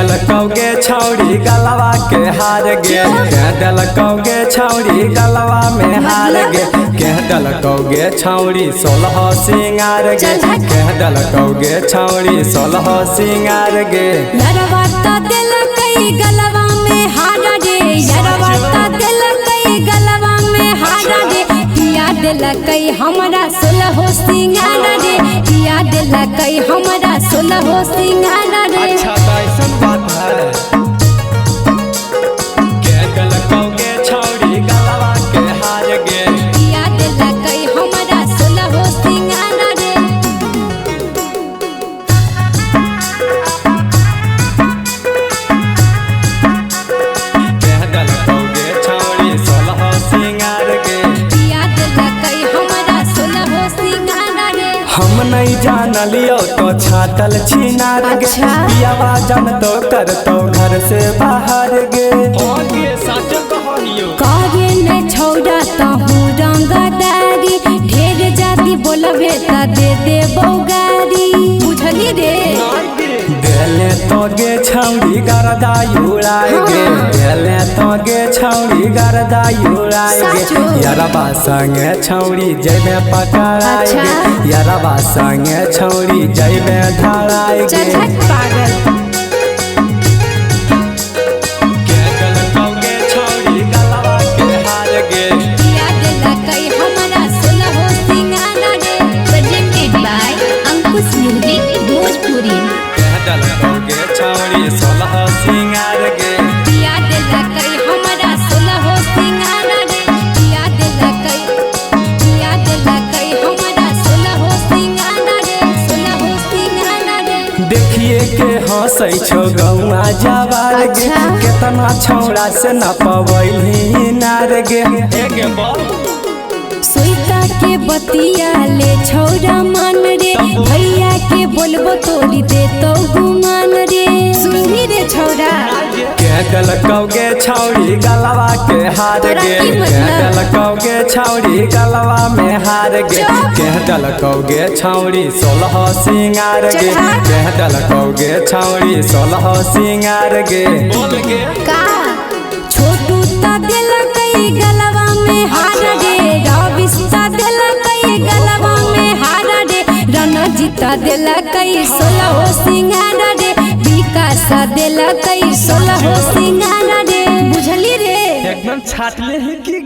दिलकौगे छौड़ी गलवा के हार गे, कह दिलकौगे छौड़ी गलवा में हार गे, कह दिलकौगे छौड़ी 16 सिंगार गे, कह दिलकौगे छौड़ी 16 सिंगार गे। यारवा ता दिलकई गलवा में हार गे, यारवा ता दिलकई गलवा में हार गे, किया दिलकई हमरा 16 सिंगार गे, किया दिलकई हमरा 16 सिंगार गे। अच्छा तो ऐसा बात है, कह दिलकौगे छौड़ी गलवा के हार गे, किया दिलकई हमरा 16 सिंगार गे। कह दिलकौगे छौड़ी 16 सिंगार गे, किया दिलकई हमरा 16 सिंगार गे। हम नहीं जानलियो तो छातल छिनार गे, अच्छा। पियावा जन तो करतो घर से बाहर गे। कागे न छौड़ा तहू रंगदारी, ढेर जाति बोलबे त दे दे बौगारी, बुझली रे। देले तो गे छौड़ी गरदा उड़ाए गे, देले तो गे छौड़ी गरदा उड़ाए गे, साचो। यारबा संगे छौड़ी जइबे पकड़ाए अच्छा। गे, यारबा संगे छौड़ी जइबे धराए गे। चल हट पागल। कह दिलकौगे छौड़ी गलवा के हार गे, किया दिलकई हमरा 16 सिंगार गे। presented by Ankush Music Bhojpuri। कह दिलकौगे छौड़ी 16 सिंगार गे, किया दिलकई हमरा 16 सिंगार गे, किया दिलकई हमरा 16 सिंगार गे, 16 सिंगार गे। देखिए के हंसै छो गौआ जवार गे, अच्छा। केतना छौड़ा से न पवैली नार गे। सोईता के बतिया ले छौड़ा मान रे, भैया के बोलबो तोरी दे तो गुमान रे, सुनी रे छौड़ा। कह दिलकौगे छौड़ी गलवा के हार तोरा गे, की मतलब? कह दिलकौगे छौड़ी गलवा में हार गे, चुप। कह दिलकौगे छौड़ी 16 सिंगार गे, चल हट। कह दिलकौगे छौड़ी 16 सिंगार गे। का छोटू ता दिलकई गलवा में हार रे, रविस्ता दिलकई गलवा में हार रे, रणजीता दिलकई 16 सिंगार रे, विकास दिलकई 16 सिंगार रे, बुझली रे। एकदम छाटले ही की